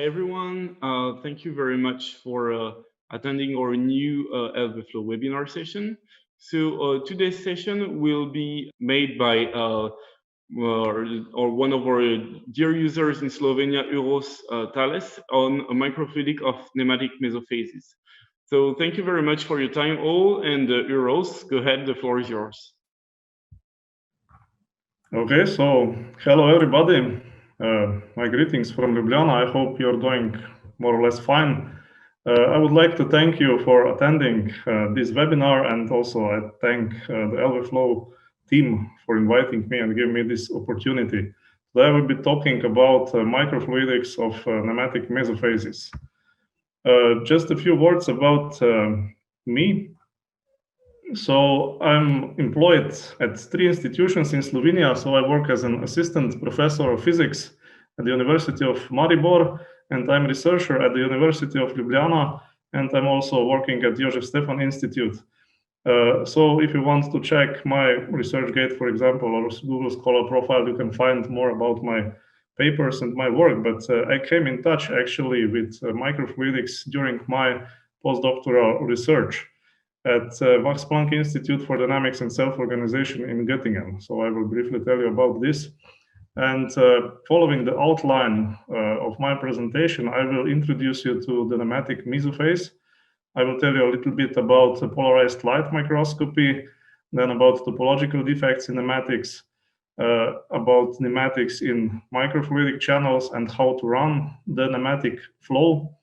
Hi everyone, thank you very much for attending our new LVFlow webinar session. So today's session will be made by or one of our dear users in Slovenia, Uroš Tkalec, on a microfluidic of nematic mesophases. So thank you very much for your time all, and Uroš, go ahead, the floor is yours. Okay, so hello everybody. My greetings from Ljubljana. I hope you're doing more or less fine. I would like to thank you for attending this webinar, and also I thank the LVFlow team for inviting me and giving me this opportunity. Today I will be talking about microfluidics of nematic mesophases. Just a few words about me. So I'm employed at 3 institutions in Slovenia. So I work as an assistant professor of physics at the University of Maribor, and I'm a researcher at the University of Ljubljana, and I'm also working at Jožef Stefan Institute. So if you want to check my ResearchGate, for example, or Google Scholar profile, you can find more about my papers and my work. But I came in touch actually with microfluidics during my postdoctoral research at Max Planck Institute for Dynamics and Self-Organization in Göttingen. So I will briefly tell you about this. And following the outline of my presentation, I will introduce you to the nematic mesophase. I will tell you a little bit about polarized light microscopy, then about topological defects in nematics, about nematics in microfluidic channels and how to run the nematic flow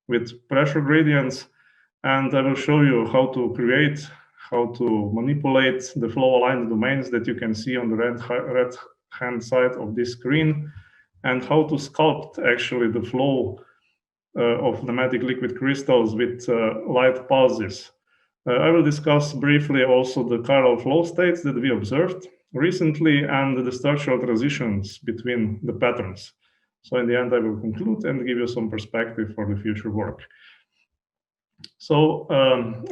with pressure gradients. And I will show you how to create, how to manipulate the flow-aligned domains that you can see on the right-hand side of this screen, and how to sculpt actually the flow of nematic liquid crystals with light pulses. I will discuss briefly also the chiral flow states that we observed recently and the structural transitions between the patterns. So in the end, I will conclude and give you some perspective for the future work. So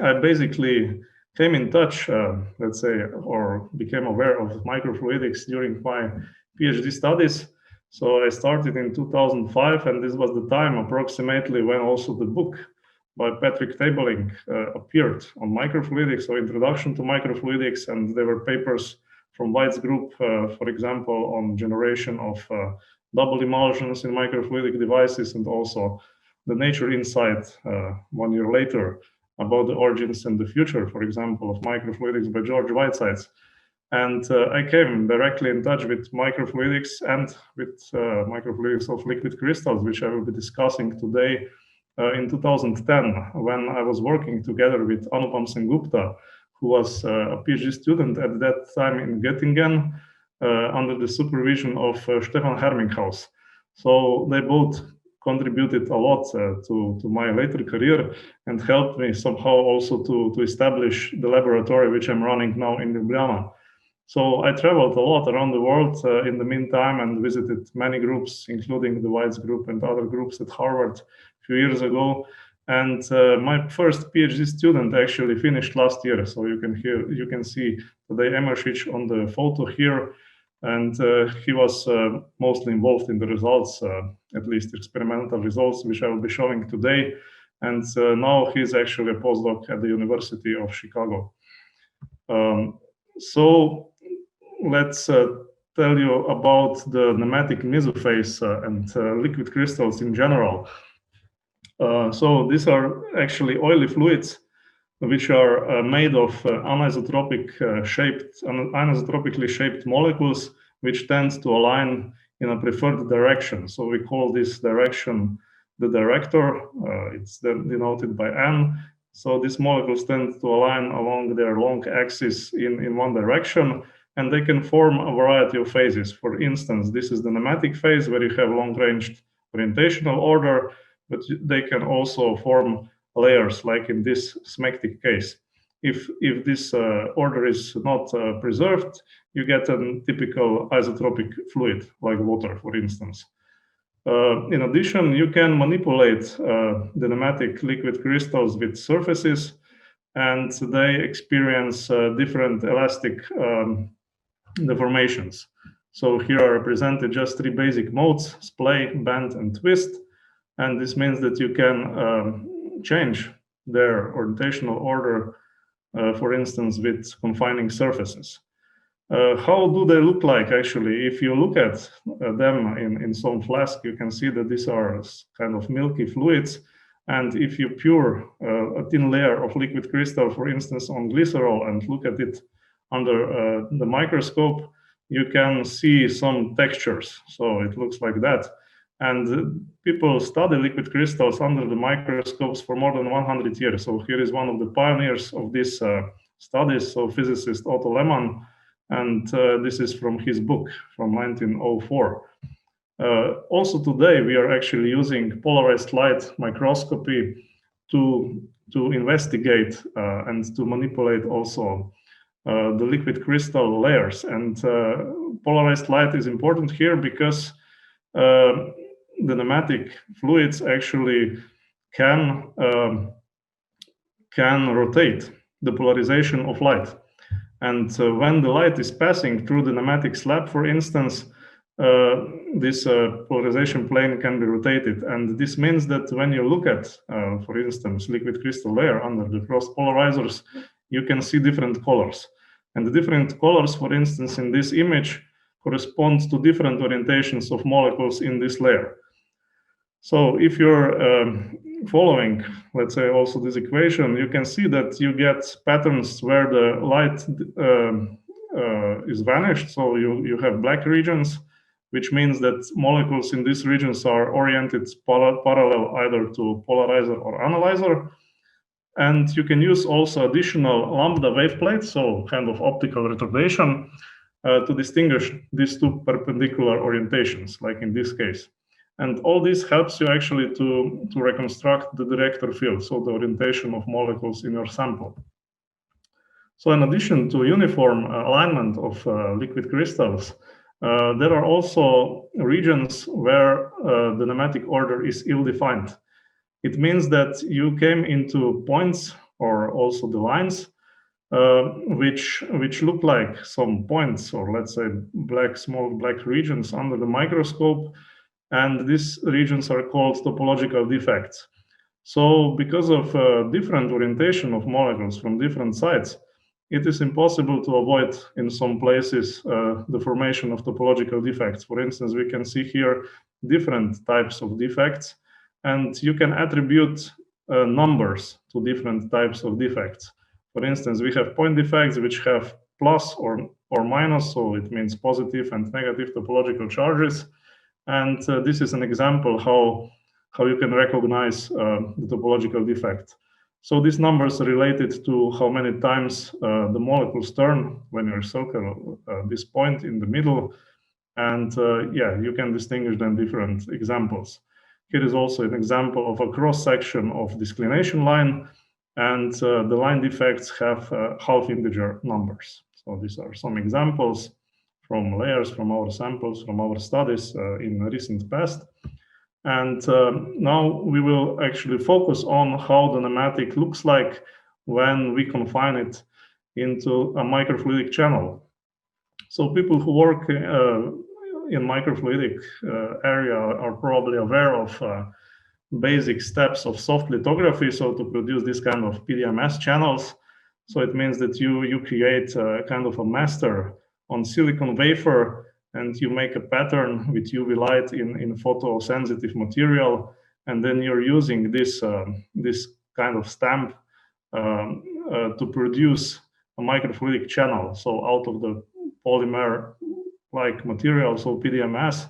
I basically came in touch, let's say, or became aware of microfluidics during my PhD studies. So I started in 2005, and this was the time approximately when also the book by Patrick Tabeling appeared on microfluidics, or Introduction to Microfluidics, and there were papers from White's group, for example, on generation of double emulsions in microfluidic devices, and also the Nature Insight 1 year later about the origins and the future, for example, of microfluidics by George Whitesides. And I came directly in touch with microfluidics and with microfluidics of liquid crystals, which I will be discussing today in 2010, when I was working together with Anupam Sengupta, who was a PhD student at that time in Göttingen under the supervision of Stefan Herminghaus. So they both contributed a lot to my later career and helped me somehow also to establish the laboratory which I'm running now in Ljubljana. So I traveled a lot around the world in the meantime and visited many groups, including the White's group and other groups at Harvard a few years ago. And my first PhD student actually finished last year. So you can see Tadej Emeršič on the photo here. And he was mostly involved in the results, at least experimental results, which I will be showing today. And now he's actually a postdoc at the University of Chicago. So let's tell you about the nematic mesophase and liquid crystals in general. So these are actually oily fluids which are made of anisotropically shaped molecules, which tend to align in a preferred direction. So we call this direction the director. It's denoted by N. So these molecules tend to align along their long axis in one direction, and they can form a variety of phases. For instance, this is the nematic phase, where you have long-range orientational order, but they can also form layers, like in this smectic case. If this order is not preserved, you get a typical isotropic fluid, like water, for instance. In addition, you can manipulate the nematic liquid crystals with surfaces, and they experience different elastic deformations. So here are represented just 3 basic modes: splay, bend, and twist. And this means that you can change their orientational order, for instance, with confining surfaces. How do they look like actually? If you look at them in some flask, you can see that these are kind of milky fluids. And if you pour a thin layer of liquid crystal, for instance, on glycerol and look at it under the microscope, you can see some textures. So it looks like that. And people study liquid crystals under the microscopes for more than 100 years. So here is one of the pioneers of these studies, so physicist Otto Lehmann. And this is from his book from 1904. Also today, we are actually using polarized light microscopy to investigate and to manipulate also the liquid crystal layers. And polarized light is important here because the nematic fluids actually can rotate the polarization of light. And when the light is passing through the nematic slab, for instance, this polarization plane can be rotated. And this means that when you look at, for instance, liquid crystal layer under the cross polarizers, you can see different colors. And the different colors, for instance, in this image, corresponds to different orientations of molecules in this layer. So if you're following, let's say, also this equation, you can see that you get patterns where the light is vanished. So you have black regions, which means that molecules in these regions are oriented parallel either to polarizer or analyzer. And you can use also additional lambda wave plates, so kind of optical retardation, to distinguish these two perpendicular orientations, like in this case. And all this helps you actually to reconstruct the director field, so the orientation of molecules in your sample. So in addition to uniform alignment of liquid crystals, there are also regions where the nematic order is ill-defined. It means that you came into points or also the lines which look like some points, or let's say small black regions under the microscope. And these regions are called topological defects. So because of different orientation of molecules from different sides, it is impossible to avoid in some places the formation of topological defects. For instance, we can see here different types of defects, and you can attribute numbers to different types of defects. For instance, we have point defects which have plus or minus, so it means positive and negative topological charges. And this is an example how you can recognize the topological defect. So these numbers are related to how many times the molecules turn when you circle this point in the middle. And yeah, you can distinguish then different examples. Here is also an example of a cross-section of disclination line. And the line defects have half-integer numbers. So these are some examples from layers, from our samples, from our studies in the recent past. And now we will actually focus on how the nematic looks like when we confine it into a microfluidic channel. So people who work in microfluidic area are probably aware of basic steps of soft lithography, so to produce this kind of PDMS channels. So it means that you create kind of a master on silicon wafer, and you make a pattern with UV light in photosensitive material, and then you're using this this kind of stamp to produce a microfluidic channel. So out of the polymer-like material, so PDMS,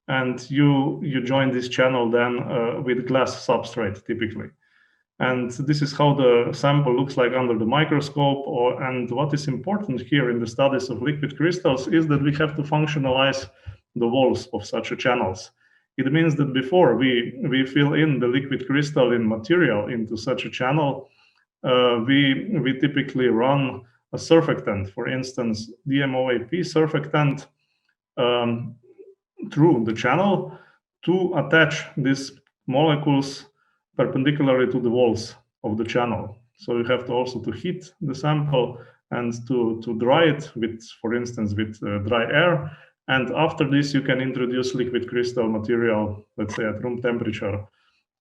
and you join this channel then with glass substrate typically. And this is how the sample looks like under the microscope. And what is important here in the studies of liquid crystals is that we have to functionalize the walls of such channels. It means that before we fill in the liquid crystalline material into such a channel, we typically run a surfactant, for instance, DMOAP surfactant, through the channel to attach these molecules perpendicularly to the walls of the channel. So you have to also to heat the sample and to dry it with, for instance, with dry air. And after this, you can introduce liquid crystal material, let's say at room temperature,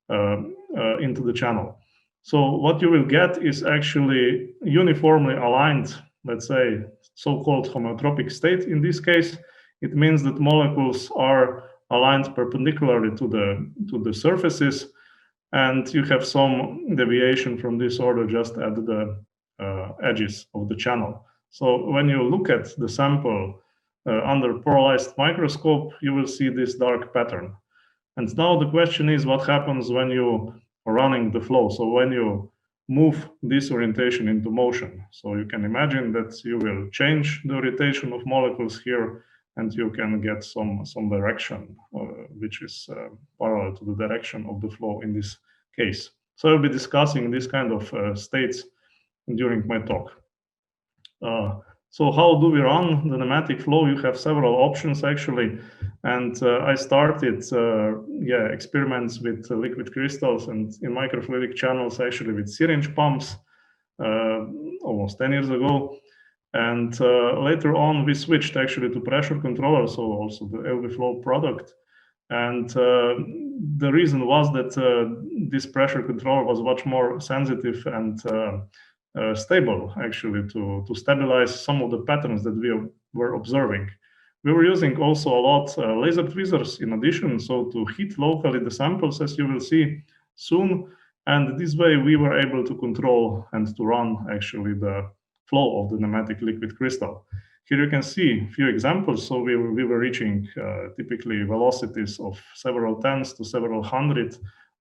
into the channel. So what you will get is actually uniformly aligned, let's say, so-called homeotropic state. In this case, it means that molecules are aligned perpendicularly to the surfaces, and you have some deviation from this order just at the edges of the channel. So when you look at the sample under polarized microscope, you will see this dark pattern. And now the question is, what happens when you are running the flow? So when you move this orientation into motion. So you can imagine that you will change the orientation of molecules here, and you can get some direction, which is parallel to the direction of the flow in this case. So I'll be discussing this kind of states during my talk. So how do we run the nematic flow? You have several options actually, and I started experiments with liquid crystals and in microfluidic channels actually with syringe pumps almost 10 years ago. And later on we switched actually to pressure controller, so also the LV flow product. And the reason was that this pressure controller was much more sensitive and stable actually to stabilize some of the patterns that we were observing. We were using also a lot laser tweezers in addition, so to hit locally the samples, as you will see soon. And this way we were able to control and to run actually the flow of the nematic liquid crystal. Here you can see a few examples. So we were reaching typically velocities of several tens to several hundred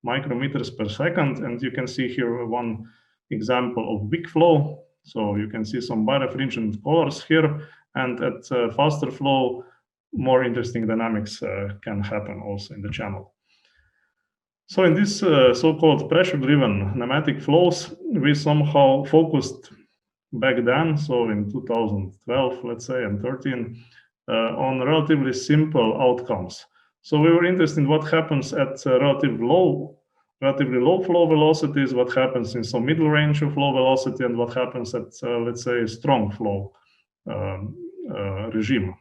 micrometers per second. And you can see here one example of big flow. So you can see some birefringent colors here. And at faster flow, more interesting dynamics can happen also in the channel. So in this so-called pressure-driven nematic flows, we somehow focused back then, so in 2012, let's say, and 13, on relatively simple outcomes. So we were interested in what happens at relatively low flow velocities, what happens in some middle range of flow velocity, and what happens at, let's say, strong flow regime.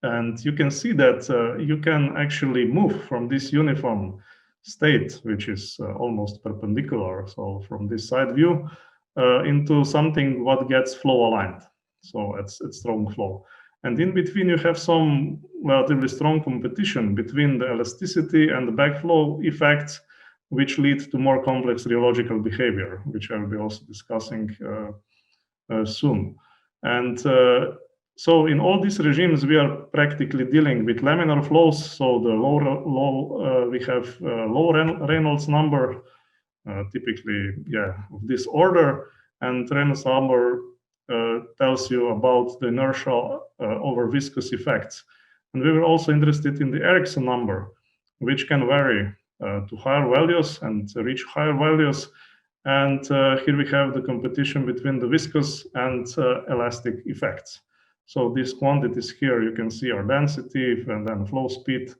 And you can see that you can actually move from this uniform state, which is almost perpendicular, so from this side view, into something what gets flow aligned, so it's strong flow. And in between you have some relatively strong competition between the elasticity and the backflow effects, which lead to more complex rheological behavior, which I will be also discussing soon. And so in all these regimes, we are practically dealing with laminar flows. So the we have low Reynolds number, typically, of this order, and Reynolds number tells you about the inertial over viscous effects. And we were also interested in the Ericsson number, which can vary to higher values and reach higher values. And here we have the competition between the viscous and elastic effects. So these quantities here, you can see our density and then flow speed,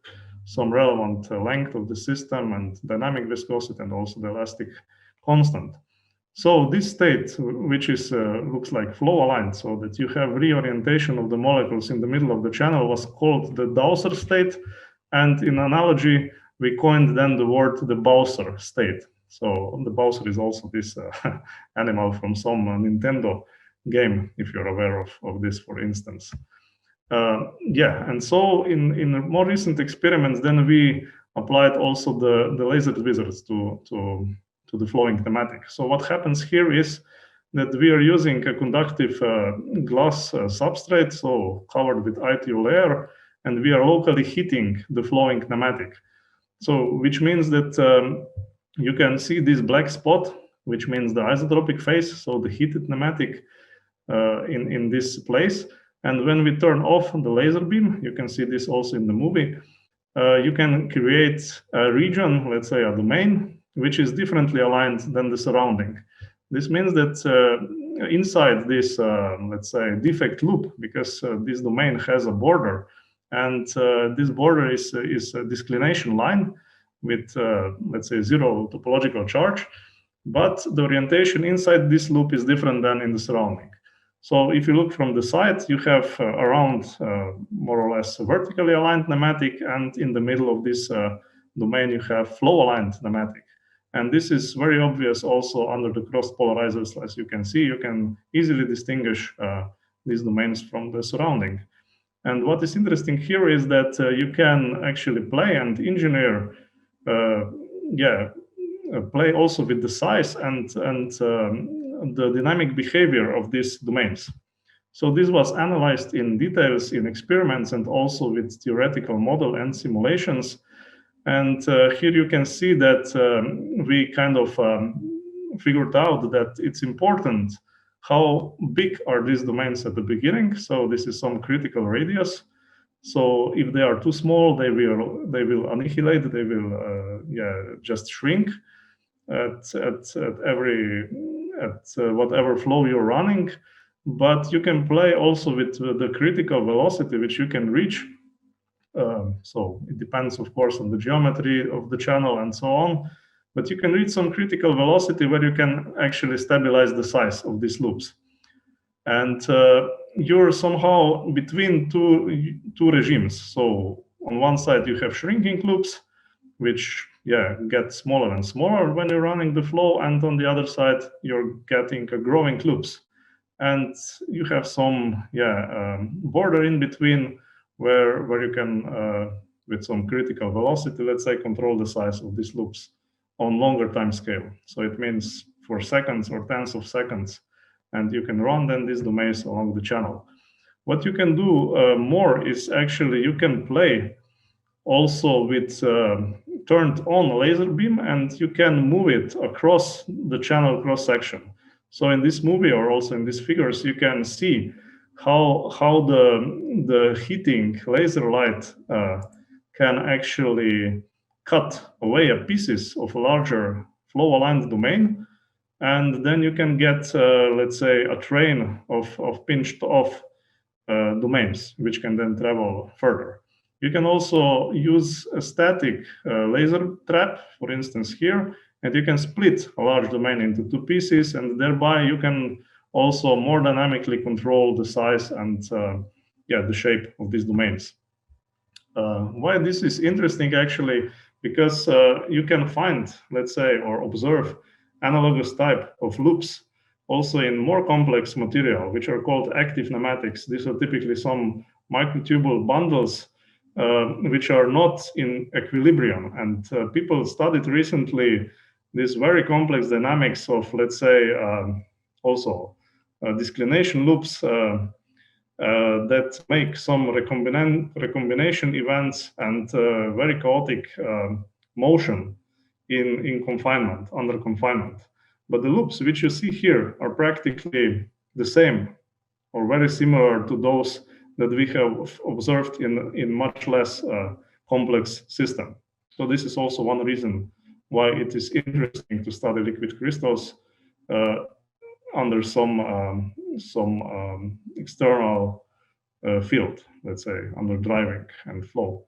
some relevant length of the system and dynamic viscosity, and also the elastic constant. So this state, which is looks like flow aligned, so that you have reorientation of the molecules in the middle of the channel, was called the Dowser state. And in analogy, we coined then the word the Bowser state. So the Bowser is also this animal from some Nintendo game, if you're aware of this, for instance. And so in more recent experiments, then we applied also the laser tweezers to the flowing nematic. So what happens here is that we are using a conductive glass substrate, so covered with ITU layer, and we are locally heating the flowing nematic. So which means that you can see this black spot, which means the isotropic phase, so the heated nematic in this place. And when we turn off the laser beam, you can see this also in the movie, you can create a region, let's say a domain, which is differently aligned than the surrounding. This means that inside this, let's say, defect loop, because this domain has a border, and this border is a declination line with, let's say, zero topological charge, but the orientation inside this loop is different than in the surrounding. So if you look from the side, you have around more or less vertically aligned nematic, and in the middle of this domain you have flow-aligned nematic. And this is very obvious also under the cross polarizers. As you can see, you can easily distinguish these domains from the surrounding. And what is interesting here is that you can actually play and engineer, play also with the size and the dynamic behavior of these domains. So this was analyzed in details in experiments and also with theoretical model and simulations. And here you can see that we kind of figured out that it's important how big are these domains at the beginning. So this is some critical radius. So if they are too small, they will annihilate. They will just shrink at whatever flow you're running. But you can play also with the critical velocity which you can reach. So it depends, of course, on the geometry of the channel and so on. But you can reach some critical velocity where you can actually stabilize the size of these loops. And you're somehow between two regimes. So on one side, you have shrinking loops, which get smaller and smaller when you're running the flow. And on the other side, you're getting growing loops. And you have some border in between where you can, with some critical velocity, let's say, control the size of these loops on longer time scale. So it means for seconds or tens of seconds, and you can run then these domains along the channel. What you can do more is actually you can play also with turned on laser beam, and you can move it across the channel cross section. So in this movie or also in these figures, you can see how the heating laser light can actually cut away pieces of a larger flow-aligned domain. And then you can get, let's say, a train of pinched off domains, which can then travel further. You can also use a static laser trap, for instance, here, and you can split a large domain into two pieces, and thereby you can also more dynamically control the size and the shape of these domains. Why this is interesting, actually, because you can find, let's say, or observe analogous type of loops also in more complex material, which are called active nematics. These are typically some microtubule bundles which are not in equilibrium. And people studied recently this very complex dynamics of, let's say, also disclination loops that make some recombination events and very chaotic motion in confinement, under confinement. But the loops which you see here are practically the same or very similar to those that we have observed in much less complex system. So this is also one reason why it is interesting to study liquid crystals under some external field, let's say, under driving and flow.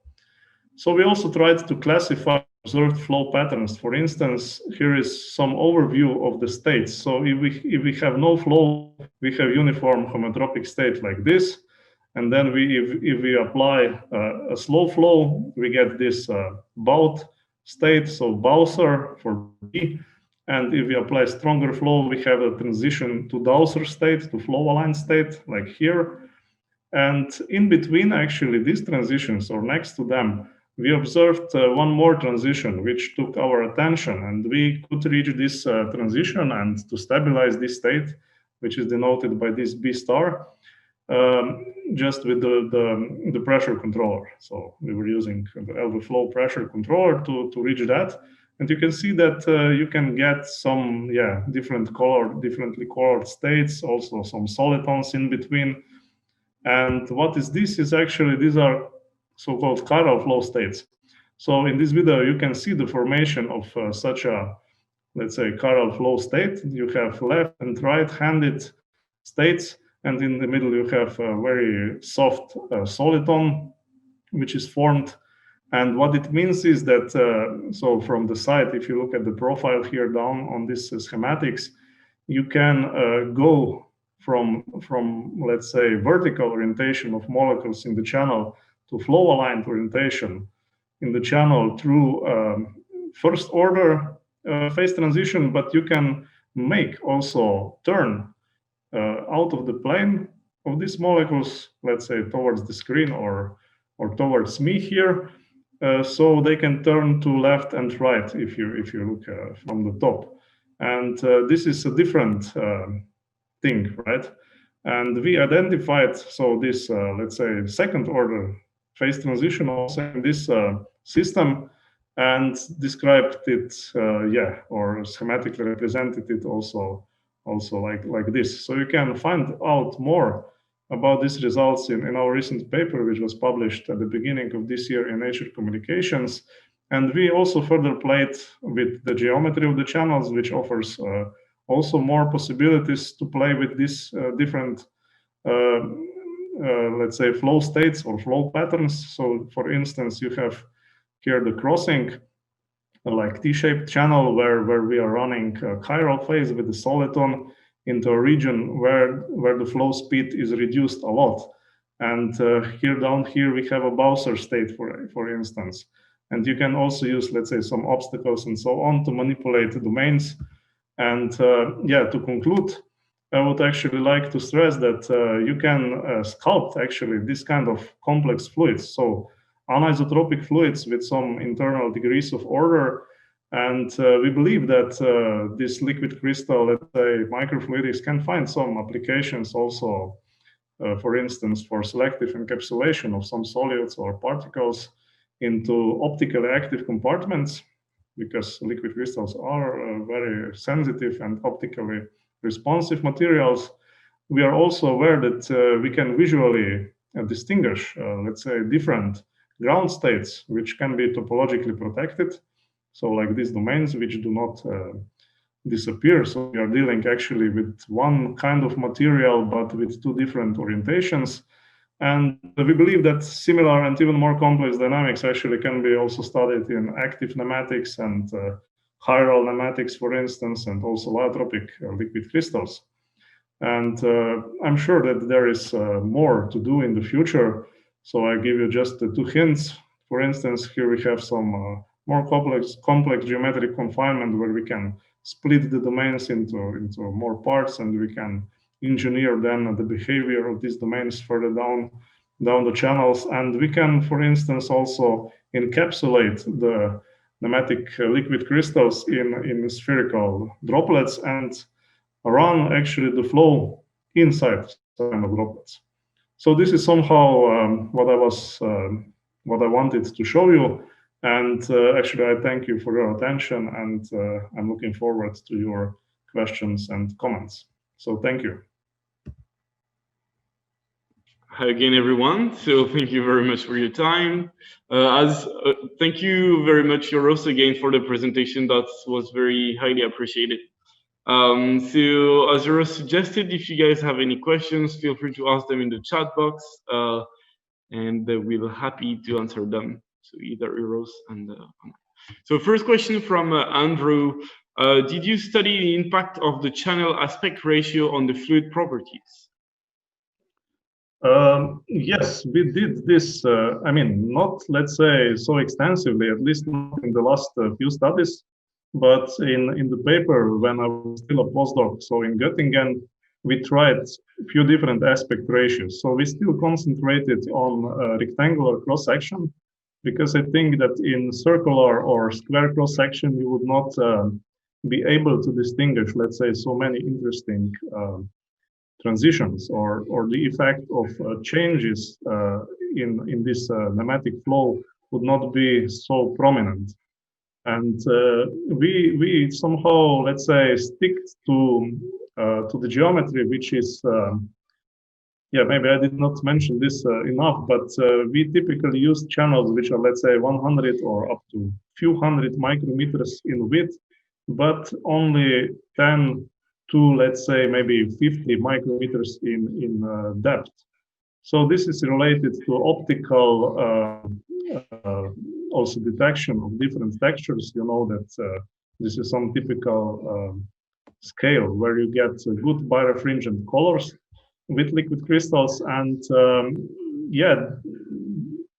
So we also tried to classify observed flow patterns. For instance, here is some overview of the states. So if we have no flow, we have uniform homeotropic state like this. And then if we apply a slow flow, we get this bout state, so Bowser for B. And if we apply stronger flow, we have a transition to Dowser state, to flow-aligned state, like here. And in between, actually, these transitions, or next to them, we observed one more transition, which took our attention. And we could reach this transition and to stabilize this state, which is denoted by this B star, just with the pressure controller. So we were using the Elbe flow pressure controller to reach that. And you can see that you can get some differently colored states, also some solitons in between. And what is this is actually, these are so-called chiral flow states. So in this video, you can see the formation of such a, let's say, chiral flow state. You have left and right-handed states, and in the middle you have a very soft soliton, which is formed. And what it means is that, so from the side, if you look at the profile here down on this schematics, you can go from, let's say, vertical orientation of molecules in the channel to flow-aligned orientation in the channel through first order phase transition, but you can make also turn out of the plane of these molecules, let's say towards the screen or towards me here, so they can turn to left and right if you look from the top. And this is a different thing, right? And we identified so this let's say second order phase transition also in this system, and described it or schematically represented it also like this. So you can find out more about these results in our recent paper, which was published at the beginning of this year in Nature Communications. And we also further played with the geometry of the channels, which offers also more possibilities to play with these different let's say flow states or flow patterns. So for instance, you have here the crossing, like T-shaped channel where we are running a chiral phase with the soliton into a region where the flow speed is reduced a lot. And here down here we have a Bowser state, for instance. And you can also use, let's say, some obstacles and so on to manipulate the domains. And to conclude, I would actually like to stress that you can sculpt actually this kind of complex fluids. So anisotropic fluids with some internal degrees of order. And we believe that this liquid crystal, let's say, microfluidics can find some applications also, for instance, for selective encapsulation of some solids or particles into optically active compartments, because liquid crystals are very sensitive and optically responsive materials. We are also aware that we can visually distinguish, let's say, different ground states, which can be topologically protected. So like these domains which do not disappear. So we are dealing actually with one kind of material, but with two different orientations. And we believe that similar and even more complex dynamics actually can be also studied in active nematics and chiral nematics, for instance, and also lyotropic liquid crystals. And I'm sure that there is more to do in the future. So I give you just two hints. For instance, here we have some more complex geometric confinement where we can split the domains into more parts, and we can engineer then the behavior of these domains further down the channels. And we can, for instance, also encapsulate the nematic liquid crystals in spherical droplets and run actually the flow inside the droplets. So this is somehow what I wanted to show you. And actually, I thank you for your attention, and I'm looking forward to your questions and comments. So thank you. Hi again, everyone. So thank you very much for your time. Thank you very much, Uroš, again for the presentation. That was very highly appreciated. So as Uroš suggested, if you guys have any questions, feel free to ask them in the chat box, and we'll be happy to answer them. So either Uroš and so first question from Andrew. Did you study the impact of the channel aspect ratio on the fluid properties? Yes, we did this. I mean, not, let's say, so extensively, at least not in the last few studies, but in the paper when I was still a postdoc, so in Göttingen, we tried a few different aspect ratios. So we still concentrated on rectangular cross-section, because I think that in circular or square cross-section, you would not be able to distinguish, let's say, so many interesting transitions or the effect of changes in this nematic flow would not be so prominent. And we somehow, let's say, stick to the geometry, which is maybe I did not mention this enough, but we typically use channels which are, let's say, 100 or up to few hundred micrometers in width, but only 10 to, let's say, maybe 50 micrometers in depth. So this is related to optical also detection of different textures. You know that this is some typical scale where you get good birefringent colors with liquid crystals. And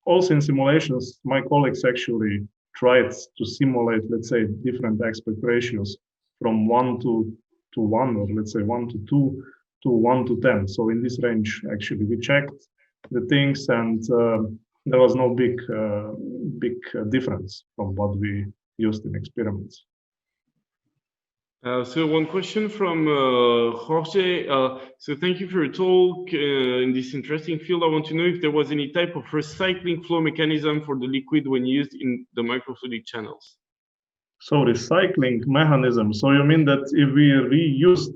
also in simulations, my colleagues actually tried to simulate, let's say, different aspect ratios from 1 to 1, or let's say 1 to 2 to 1 to 10. So in this range, actually, we checked the things, and there was no big difference from what we used in experiments. So one question from Jorge. So thank you for your talk in this interesting field. I want to know if there was any type of recycling flow mechanism for the liquid when used in the microfluidic channels. So recycling mechanism. So you mean that if we reused?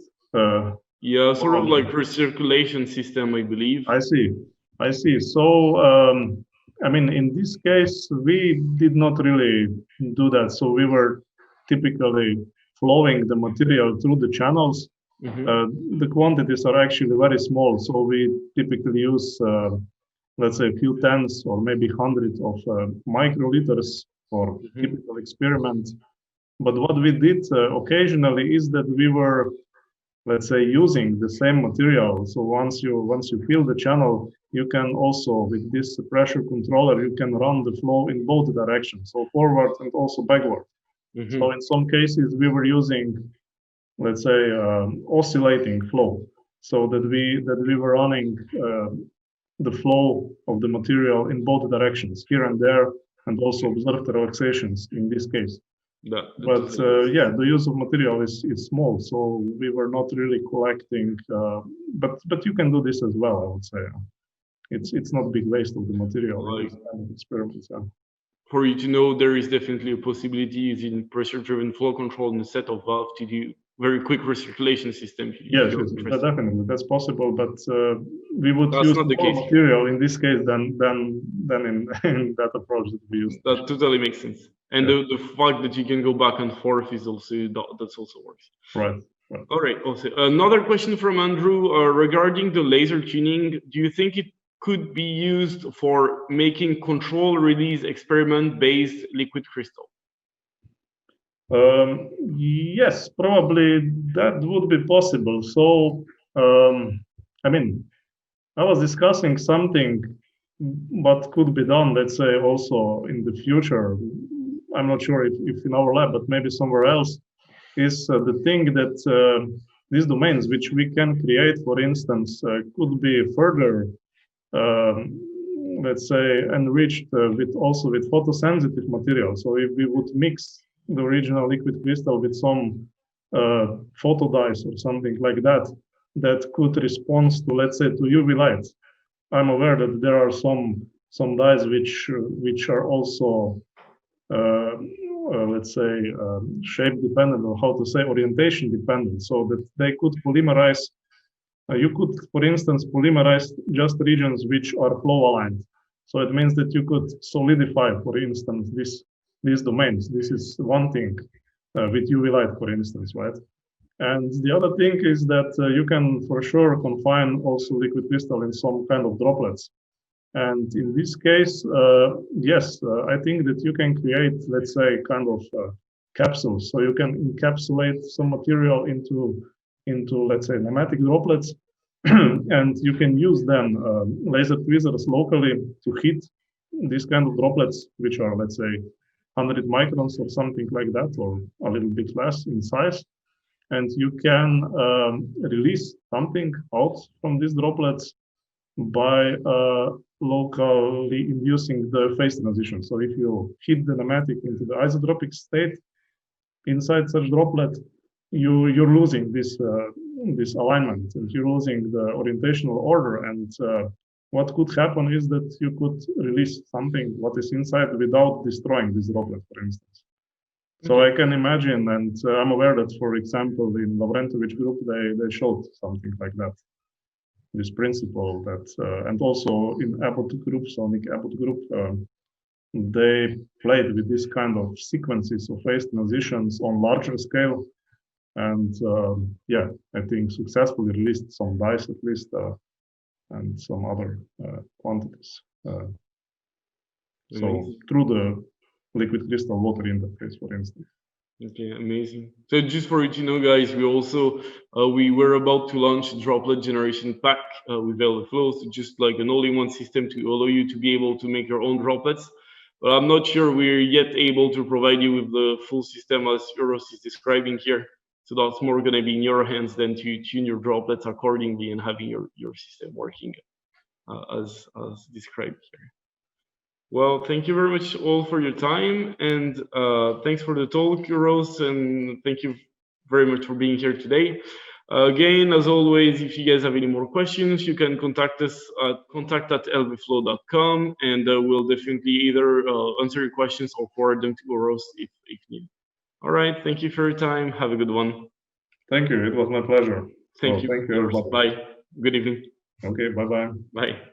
Yeah, sort of like recirculation system, I believe. I see. So I mean, in this case, we did not really do that. So we were typically flowing the material through the channels. The quantities are actually very small, so we typically use, let's say, a few tens or maybe hundreds of microliters for typical experiments. But what we did occasionally is that we were, let's say, using the same material. So once you fill the channel, you can also, with this pressure controller, you can run the flow in both directions, so forward and also backward. So in some cases, we were using, let's say, oscillating flow, so that we were running the flow of the material in both directions, here and there, and also observe the relaxations in this case. But yeah, the use of material is small, so we were not really collecting. But you can do this as well, I would say. It's not big waste of the material in this kind of experiments. Yeah. For you to know, there is definitely a possibility using pressure-driven flow control in a set of valves to do very quick recirculation system. Yes, definitely, that's possible. But we would use not the more case material in this case than in that approach that we used. That totally makes sense. And yeah, the fact that you can go back and forth is also that's also works. Right. All right. Also, another question from Andrew regarding the laser tuning. Do you think it could be used for making control release experiment based liquid crystal? Yes, probably that would be possible. So I mean, I was discussing something what could be done, let's say, also in the future. I'm not sure if in our lab, but maybe somewhere else, is the thing that these domains which we can create, for instance, could be further let's say, enriched with photosensitive material. So if we would mix the original liquid crystal with some photo dyes or something like that, that could respond to, let's say, to UV light. I'm aware that there are some dyes which are also let's say shape dependent, or how to say, orientation dependent, so that they could polymerize. You could, for instance, polymerize just regions which are flow aligned. So it means that you could solidify, for instance, these domains. This is one thing with UV light, for instance, right? And the other thing is that you can for sure confine also liquid crystal in some kind of droplets. And in this case, yes, I think that you can create, let's say, kind of capsules. So you can encapsulate some material into let's say, nematic droplets, and you can use then laser tweezers locally to hit these kind of droplets, which are, let's say, 100 microns or something like that, or a little bit less in size. And you can release something out from these droplets by locally inducing the phase transition. So if you hit the nematic into the isotropic state inside such droplet, you're losing this alignment, and you're losing the orientational order. And what could happen is that you could release something what is inside without destroying this droplet, for instance. So I can imagine, and I'm aware that, for example, in Lavrentovic group, they showed something like that, this principle that, and also in Abbott group, Sonic Abbott group, they played with this kind of sequences of phase transitions on larger scale. And yeah, I think successfully released some dyes at least, and some other quantities. So through the liquid crystal water interface, for instance. Okay, amazing. So just for you to know, guys, we also we were about to launch a droplet generation pack with Flows, just like an all-in-one system to allow you to be able to make your own droplets. But I'm not sure we're yet able to provide you with the full system as Uroš is describing here. So that's more going to be in your hands than to tune your droplets accordingly and having your system working as described here. Well, thank you very much all for your time, and thanks for the talk, Uroš, and thank you very much for being here today. Again, as always, if you guys have any more questions, you can contact us at contact@lbflow.com, and we'll definitely either answer your questions or forward them to Uroš if needed. All right, thank you for your time. Have a good one. Thank you. It was my pleasure. Thank you. Thank you, everybody. Bye. Good evening. Okay, bye-bye. Bye.